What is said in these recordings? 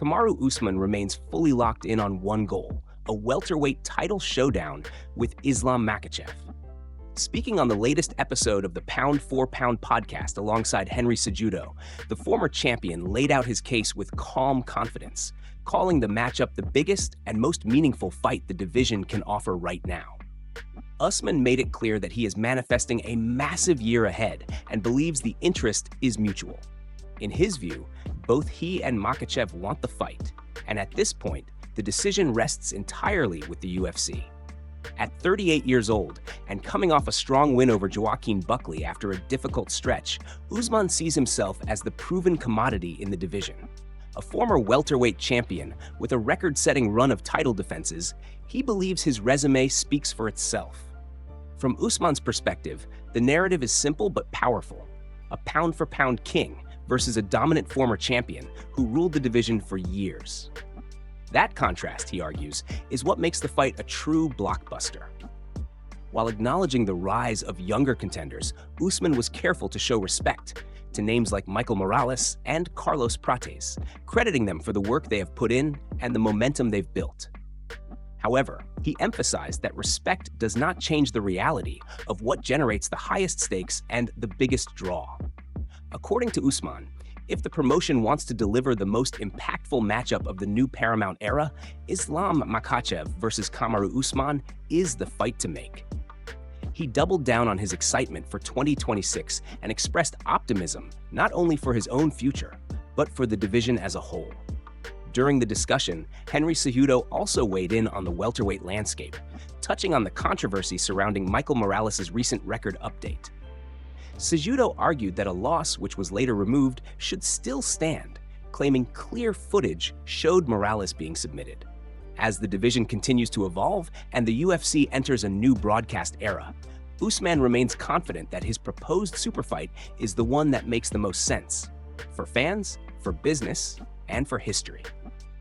Kamaru Usman remains fully locked in on one goal, a welterweight title showdown with Islam Makhachev. Speaking on the latest episode of the Pound for Pound podcast alongside Henry Cejudo, the former champion laid out his case with calm confidence, calling the matchup the biggest and most meaningful fight the division can offer right now. Usman made it clear that he is manifesting a massive year ahead and believes the interest is mutual. In his view, both he and Makhachev want the fight, and at this point, the decision rests entirely with the UFC. At 38 years old and coming off a strong win over Joaquin Buckley after a difficult stretch, Usman sees himself as the proven commodity in the division. A former welterweight champion with a record-setting run of title defenses, he believes his resume speaks for itself. From Usman's perspective, the narrative is simple but powerful: a pound-for-pound king versus a dominant former champion who ruled the division for years. That contrast, he argues, is what makes the fight a true blockbuster. While acknowledging the rise of younger contenders, Usman was careful to show respect to names like Michael Morales and Carlos Prates, crediting them for the work they have put in and the momentum they've built. However, he emphasized that respect does not change the reality of what generates the highest stakes and the biggest draw. According to Usman, if the promotion wants to deliver the most impactful matchup of the new Paramount era, Islam Makhachev versus Kamaru Usman is the fight to make. He doubled down on his excitement for 2026 and expressed optimism not only for his own future, but for the division as a whole. During the discussion, Henry Cejudo also weighed in on the welterweight landscape, touching on the controversy surrounding Michael Morales' recent record update. Cejudo argued that a loss, which was later removed, should still stand, claiming clear footage showed Morales being submitted. As the division continues to evolve and the UFC enters a new broadcast era, Usman remains confident that his proposed superfight is the one that makes the most sense for fans, for business, and for history.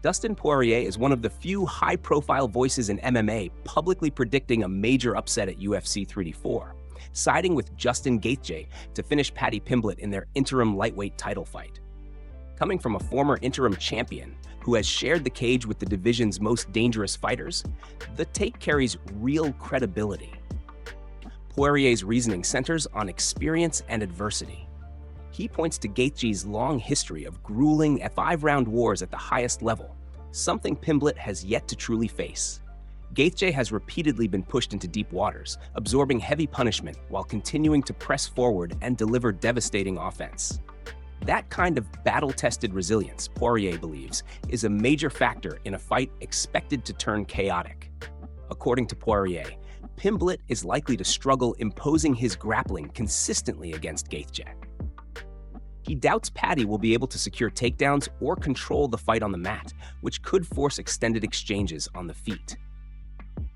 Dustin Poirier is one of the few high-profile voices in MMA publicly predicting a major upset at UFC 384. Siding with Justin Gaethje to finish Paddy Pimblett in their interim lightweight title fight. Coming from a former interim champion who has shared the cage with the division's most dangerous fighters, the take carries real credibility. Poirier's reasoning centers on experience and adversity. He points to Gaethje's long history of grueling 5-round wars at the highest level, something Pimblett has yet to truly face. Gaethje has repeatedly been pushed into deep waters, absorbing heavy punishment while continuing to press forward and deliver devastating offense. That kind of battle-tested resilience, Poirier believes, is a major factor in a fight expected to turn chaotic. According to Poirier, Pimblett is likely to struggle imposing his grappling consistently against Gaethje. He doubts Paddy will be able to secure takedowns or control the fight on the mat, which could force extended exchanges on the feet.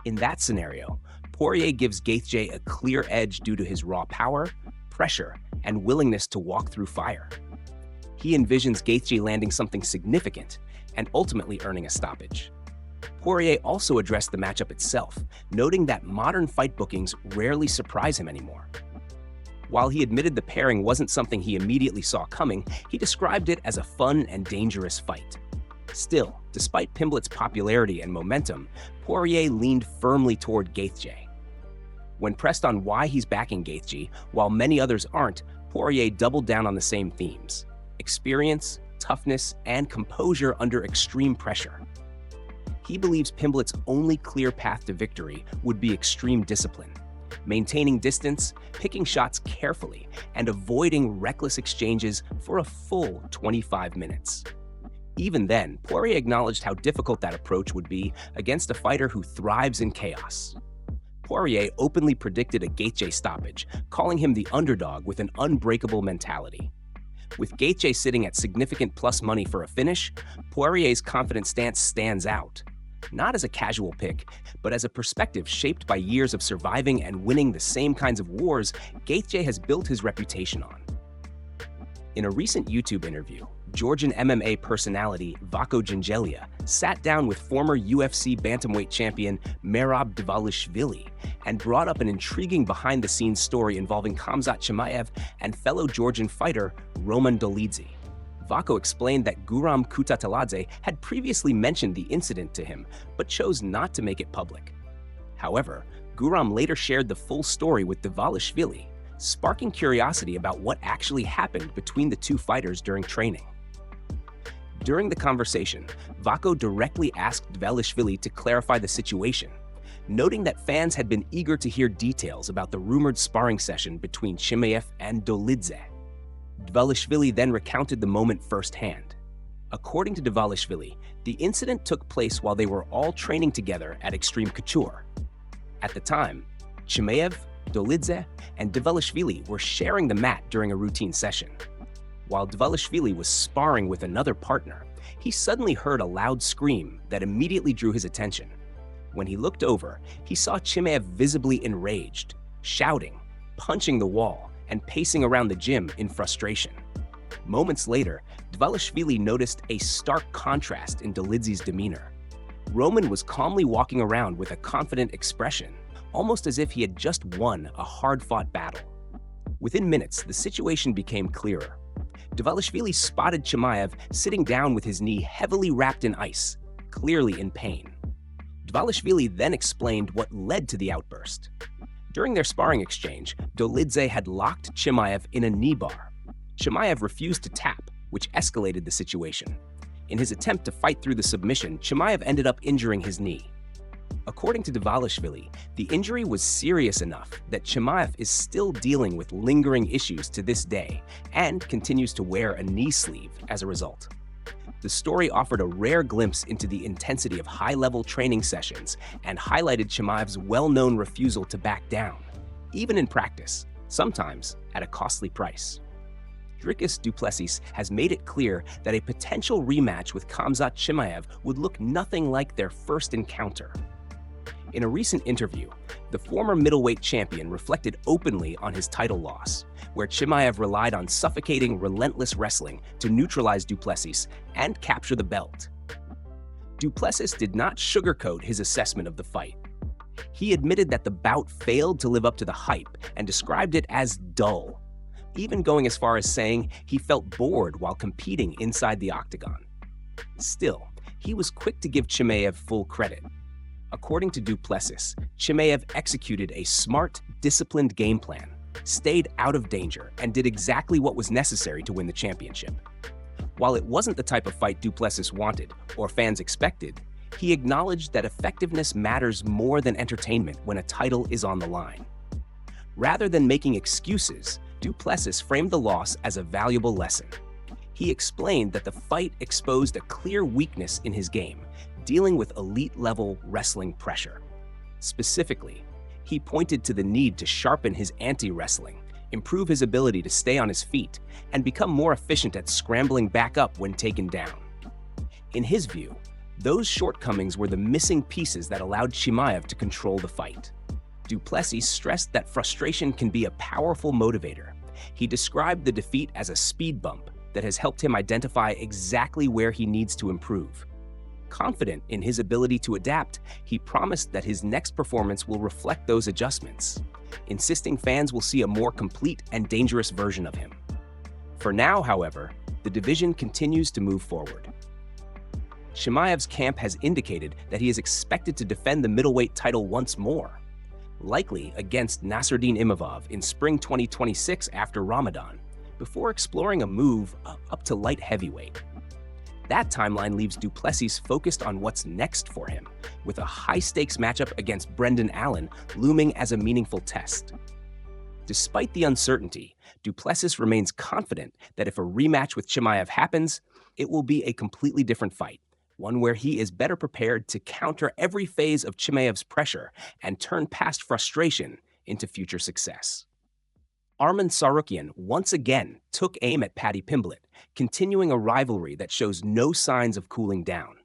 In that scenario, Poirier gives Gaethje a clear edge due to his raw power, pressure, and willingness to walk through fire. He envisions Gaethje landing something significant and ultimately earning a stoppage. Poirier also addressed the matchup itself, noting that modern fight bookings rarely surprise him anymore. While he admitted the pairing wasn't something he immediately saw coming, he described it as a fun and dangerous fight. Still, despite Pimblett's popularity and momentum, Poirier leaned firmly toward Gaethje. When pressed on why he's backing Gaethje, while many others aren't, Poirier doubled down on the same themes: experience, toughness, and composure under extreme pressure. He believes Pimblett's only clear path to victory would be extreme discipline, maintaining distance, picking shots carefully, and avoiding reckless exchanges for a full 25 minutes. Even then, Poirier acknowledged how difficult that approach would be against a fighter who thrives in chaos. Poirier openly predicted a Gaethje stoppage, calling him the underdog with an unbreakable mentality. With Gaethje sitting at significant plus money for a finish, Poirier's confident stance stands out. Not as a casual pick, but as a perspective shaped by years of surviving and winning the same kinds of wars Gaethje has built his reputation on. In a recent YouTube interview, Georgian MMA personality Vako Gingelia sat down with former UFC bantamweight champion Merab Dvalishvili and brought up an intriguing behind-the-scenes story involving Khamzat Chimaev and fellow Georgian fighter Roman Dolidze. Vaco explained that Guram Kutateladze had previously mentioned the incident to him, but chose not to make it public. However, Guram later shared the full story with Dvalishvili, sparking curiosity about what actually happened between the two fighters during training. During the conversation, Vaco directly asked Dvalishvili to clarify the situation, noting that fans had been eager to hear details about the rumored sparring session between Chimaev and Dolidze. Dvalishvili then recounted the moment firsthand. According to Dvalishvili, the incident took place while they were all training together at Extreme Couture. At the time, Chimaev, Dolidze, and Dvalishvili were sharing the mat during a routine session. While Dvalishvili was sparring with another partner, he suddenly heard a loud scream that immediately drew his attention. When he looked over, he saw Chimaev visibly enraged, shouting, punching the wall, and pacing around the gym in frustration. Moments later, Dvalishvili noticed a stark contrast in Dolidze's demeanor. Roman was calmly walking around with a confident expression, almost as if he had just won a hard-fought battle. Within minutes, the situation became clearer. Dvalishvili spotted Chimaev sitting down with his knee heavily wrapped in ice, clearly in pain. Dvalishvili then explained what led to the outburst. During their sparring exchange, Dolidze had locked Chimaev in a knee bar. Chimaev refused to tap, which escalated the situation. In his attempt to fight through the submission, Chimaev ended up injuring his knee. According to Dvalishvili, the injury was serious enough that Chimaev is still dealing with lingering issues to this day and continues to wear a knee sleeve as a result. The story offered a rare glimpse into the intensity of high-level training sessions and highlighted Chimaev's well-known refusal to back down, even in practice, sometimes at a costly price. Dricus Du Plessis has made it clear that a potential rematch with Khamzat Chimaev would look nothing like their first encounter. In a recent interview, the former middleweight champion reflected openly on his title loss, where Chimaev relied on suffocating, relentless wrestling to neutralize Du Plessis and capture the belt. Du Plessis did not sugarcoat his assessment of the fight. He admitted that the bout failed to live up to the hype and described it as dull, even going as far as saying he felt bored while competing inside the octagon. Still, he was quick to give Chimaev full credit. According to Du Plessis, Chimaev executed a smart, disciplined game plan, stayed out of danger, and did exactly what was necessary to win the championship. While it wasn't the type of fight Du Plessis wanted or fans expected, he acknowledged that effectiveness matters more than entertainment when a title is on the line. Rather than making excuses, Du Plessis framed the loss as a valuable lesson. He explained that the fight exposed a clear weakness in his game, dealing with elite-level wrestling pressure. Specifically, he pointed to the need to sharpen his anti-wrestling, improve his ability to stay on his feet, and become more efficient at scrambling back up when taken down. In his view, those shortcomings were the missing pieces that allowed Chimaev to control the fight. Du Plessis stressed that frustration can be a powerful motivator. He described the defeat as a speed bump that has helped him identify exactly where he needs to improve. Confident in his ability to adapt, he promised that his next performance will reflect those adjustments, insisting fans will see a more complete and dangerous version of him. For now, however, the division continues to move forward. Chimaev's camp has indicated that he is expected to defend the middleweight title once more, likely against Nasruddin Imavov in spring 2026 after Ramadan, before exploring a move up to light heavyweight. That timeline leaves Du Plessis focused on what's next for him, with a high-stakes matchup against Brendan Allen looming as a meaningful test. Despite the uncertainty, Du Plessis remains confident that if a rematch with Chimaev happens, it will be a completely different fight, one where he is better prepared to counter every phase of Chimaev's pressure and turn past frustration into future success. Arman Tsarukyan once again took aim at Paddy Pimblett, continuing a rivalry that shows no signs of cooling down.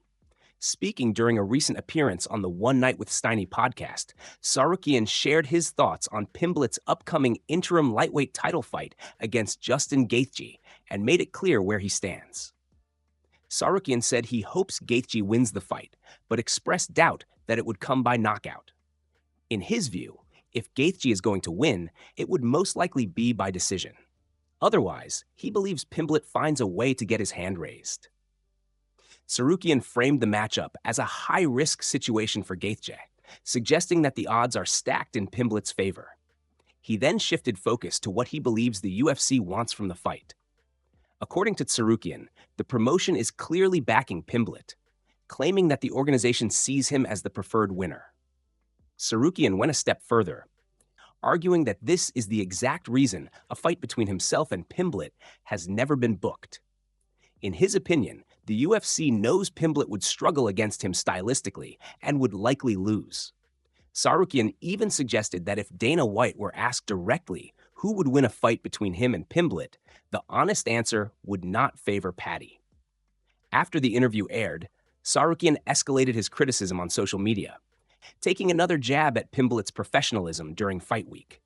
Speaking during a recent appearance on the One Night with Steiny podcast, Tsarukyan shared his thoughts on Pimblett's upcoming interim lightweight title fight against Justin Gaethje and made it clear where he stands. Tsarukyan said he hopes Gaethje wins the fight, but expressed doubt that it would come by knockout. In his view, if Gaethje is going to win, it would most likely be by decision. Otherwise, he believes Pimblett finds a way to get his hand raised. Tsarukyan framed the matchup as a high-risk situation for Gaethje, suggesting that the odds are stacked in Pimblett's favor. He then shifted focus to what he believes the UFC wants from the fight. According to Tsarukyan, the promotion is clearly backing Pimblett, claiming that the organization sees him as the preferred winner. Tsarukyan went a step further, arguing that this is the exact reason a fight between himself and Pimblett has never been booked. In his opinion, the UFC knows Pimblett would struggle against him stylistically and would likely lose. Tsarukyan even suggested that if Dana White were asked directly who would win a fight between him and Pimblett, the honest answer would not favor Paddy. After the interview aired, Tsarukyan escalated his criticism on social media, taking another jab at Pimblett's professionalism during fight week.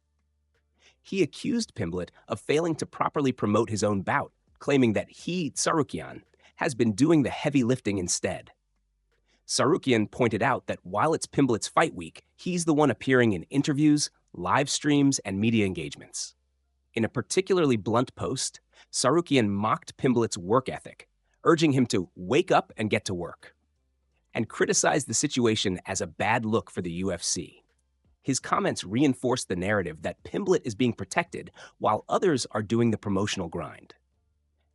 He accused Pimblett of failing to properly promote his own bout, claiming that he, Tsarukyan, has been doing the heavy lifting instead. Tsarukyan pointed out that while it's Pimblett's fight week, he's the one appearing in interviews, live streams, and media engagements. In a particularly blunt post, Tsarukyan mocked Pimblett's work ethic, urging him to wake up and get to work, and criticized the situation as a bad look for the UFC. His comments reinforced the narrative that Pimblett is being protected while others are doing the promotional grind.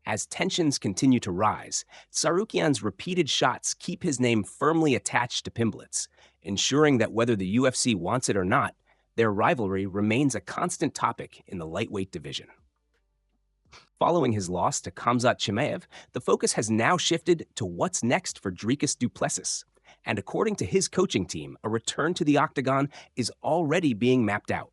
As tensions continue to rise, Tsarukyan's repeated shots keep his name firmly attached to Pimblett's, ensuring that whether the UFC wants it or not, their rivalry remains a constant topic in the lightweight division. Following his loss to Khamzat Chimaev, the focus has now shifted to what's next for Dricus Du Plessis, and according to his coaching team, a return to the octagon is already being mapped out.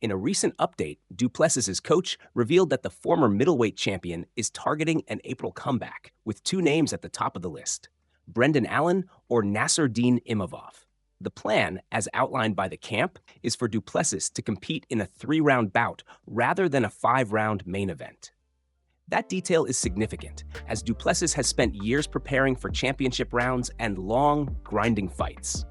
In a recent update, Du Plessis' coach revealed that the former middleweight champion is targeting an April comeback, with two names at the top of the list, Brendan Allen or Nassourdine Imavov. The plan, as outlined by the camp, is for Du Plessis to compete in a 3-round bout rather than a 5-round main event. That detail is significant, as Du Plessis has spent years preparing for championship rounds and long, grinding fights.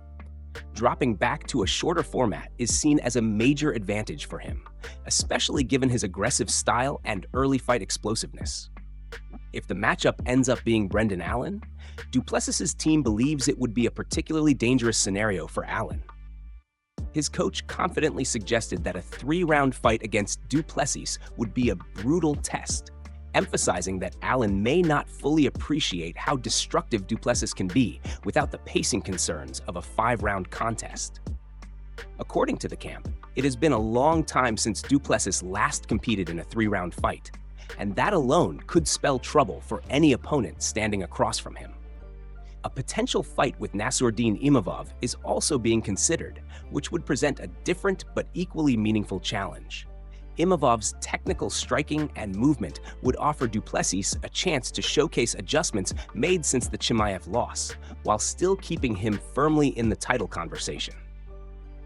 Dropping back to a shorter format is seen as a major advantage for him, especially given his aggressive style and early fight explosiveness. If the matchup ends up being Brendan Allen, Du Plessis' team believes it would be a particularly dangerous scenario for Allen. His coach confidently suggested that a 3-round fight against Du Plessis would be a brutal test, emphasizing that Allen may not fully appreciate how destructive Du Plessis can be without the pacing concerns of a 5-round contest. According to the camp, it has been a long time since Du Plessis last competed in a 3-round fight, and that alone could spell trouble for any opponent standing across from him. A potential fight with Nassourdine Imavov is also being considered, which would present a different but equally meaningful challenge. Imavov's technical striking and movement would offer Du Plessis a chance to showcase adjustments made since the Chimaev loss, while still keeping him firmly in the title conversation.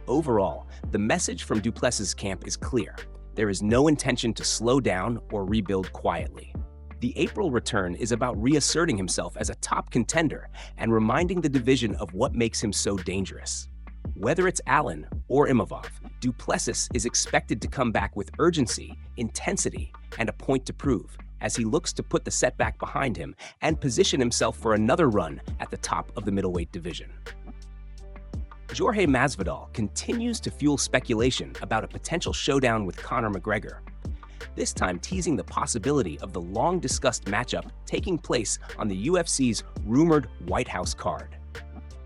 Overall, the message from Du Plessis' camp is clear. There is no intention to slow down or rebuild quietly. The April return is about reasserting himself as a top contender and reminding the division of what makes him so dangerous. Whether it's Allen or Imavov, Du Plessis is expected to come back with urgency, intensity, and a point to prove, as he looks to put the setback behind him and position himself for another run at the top of the middleweight division. Jorge Masvidal continues to fuel speculation about a potential showdown with Conor McGregor, this time teasing the possibility of the long-discussed matchup taking place on the UFC's rumored White House card.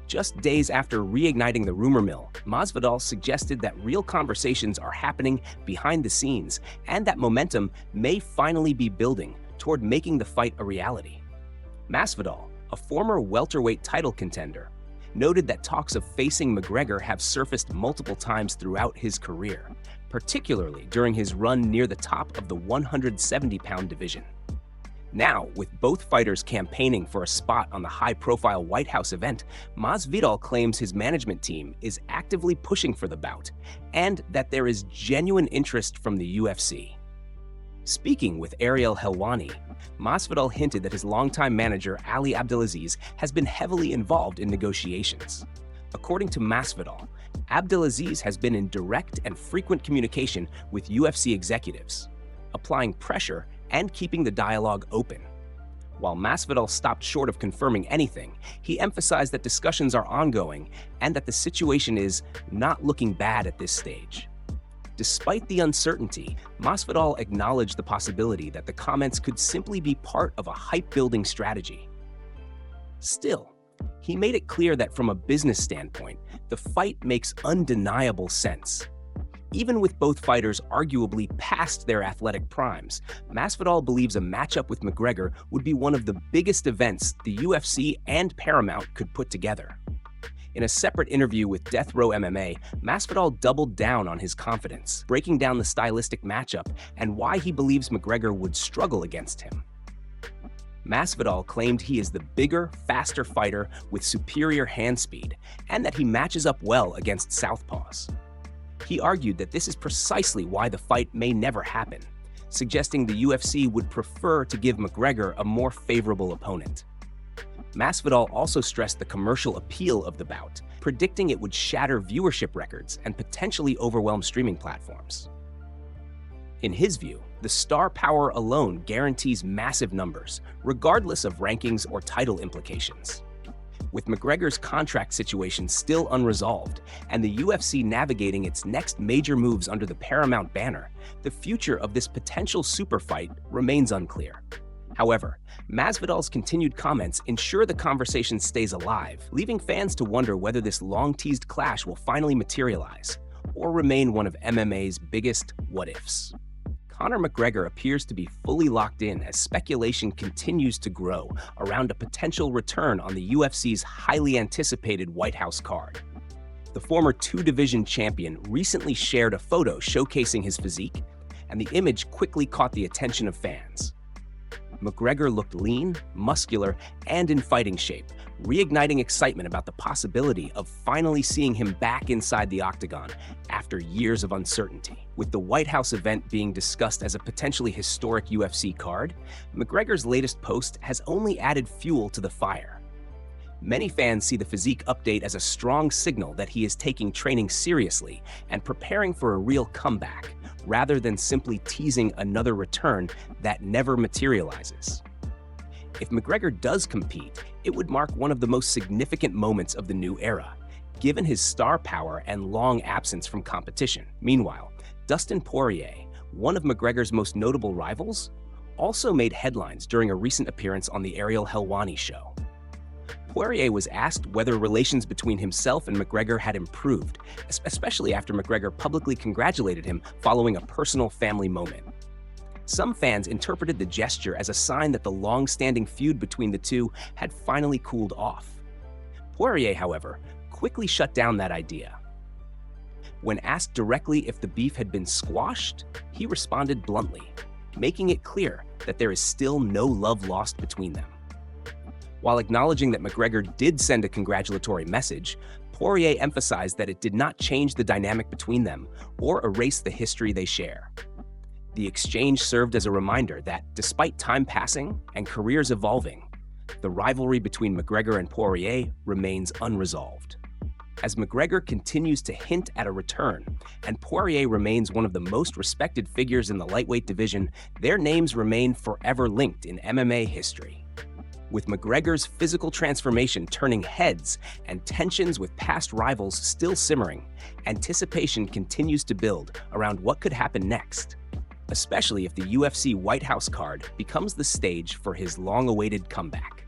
Just days after reigniting the rumor mill, Masvidal suggested that real conversations are happening behind the scenes and that momentum may finally be building toward making the fight a reality. Masvidal, a former welterweight title contender, noted that talks of facing McGregor have surfaced multiple times throughout his career, particularly during his run near the top of the 170-pound division. Now, with both fighters campaigning for a spot on the high-profile White House event, Masvidal claims his management team is actively pushing for the bout and that there is genuine interest from the UFC. Speaking with Ariel Helwani, Masvidal hinted that his longtime manager Ali Abdelaziz has been heavily involved in negotiations. According to Masvidal, Abdelaziz has been in direct and frequent communication with UFC executives. applying pressure and keeping the dialogue open. While Masvidal stopped short of confirming anything, he emphasized that discussions are ongoing and that the situation is not looking bad at this stage. Despite the uncertainty, Masvidal acknowledged the possibility that the comments could simply be part of a hype-building strategy. Still, he made it clear that from a business standpoint, the fight makes undeniable sense. Even with both fighters arguably past their athletic primes, Masvidal believes a matchup with McGregor would be one of the biggest events the UFC and Paramount could put together. In a separate interview with Death Row MMA, Masvidal doubled down on his confidence, breaking down the stylistic matchup and why he believes McGregor would struggle against him. Masvidal claimed he is the bigger, faster fighter with superior hand speed, and that he matches up well against southpaws. He argued that this is precisely why the fight may never happen, suggesting the UFC would prefer to give McGregor a more favorable opponent. Masvidal also stressed the commercial appeal of the bout, predicting it would shatter viewership records and potentially overwhelm streaming platforms. In his view, the star power alone guarantees massive numbers, regardless of rankings or title implications. With McGregor's contract situation still unresolved and the UFC navigating its next major moves under the Paramount banner, the future of this potential super fight remains unclear. However, Masvidal's continued comments ensure the conversation stays alive, leaving fans to wonder whether this long-teased clash will finally materialize or remain one of MMA's biggest what-ifs. Conor McGregor appears to be fully locked in as speculation continues to grow around a potential return on the UFC's highly anticipated White House card. The former two-division champion recently shared a photo showcasing his physique, and the image quickly caught the attention of fans. McGregor looked lean, muscular, and in fighting shape, reigniting excitement about the possibility of finally seeing him back inside the octagon after years of uncertainty. With the White House event being discussed as a potentially historic UFC card, McGregor's latest post has only added fuel to the fire. Many fans see the physique update as a strong signal that he is taking training seriously and preparing for a real comeback, rather than simply teasing another return that never materializes. If McGregor does compete, it would mark one of the most significant moments of the new era, given his star power and long absence from competition. Meanwhile, Dustin Poirier, one of McGregor's most notable rivals, also made headlines during a recent appearance on the Ariel Helwani show. Poirier was asked whether relations between himself and McGregor had improved, especially after McGregor publicly congratulated him following a personal family moment. Some fans interpreted the gesture as a sign that the long-standing feud between the two had finally cooled off. Poirier, however, quickly shut down that idea. When asked directly if the beef had been squashed, he responded bluntly, making it clear that there is still no love lost between them. While acknowledging that McGregor did send a congratulatory message, Poirier emphasized that it did not change the dynamic between them or erase the history they share. The exchange served as a reminder that, despite time passing and careers evolving, the rivalry between McGregor and Poirier remains unresolved. As McGregor continues to hint at a return, and Poirier remains one of the most respected figures in the lightweight division, their names remain forever linked in MMA history. With McGregor's physical transformation turning heads and tensions with past rivals still simmering, anticipation continues to build around what could happen next, especially if the UFC White House card becomes the stage for his long-awaited comeback.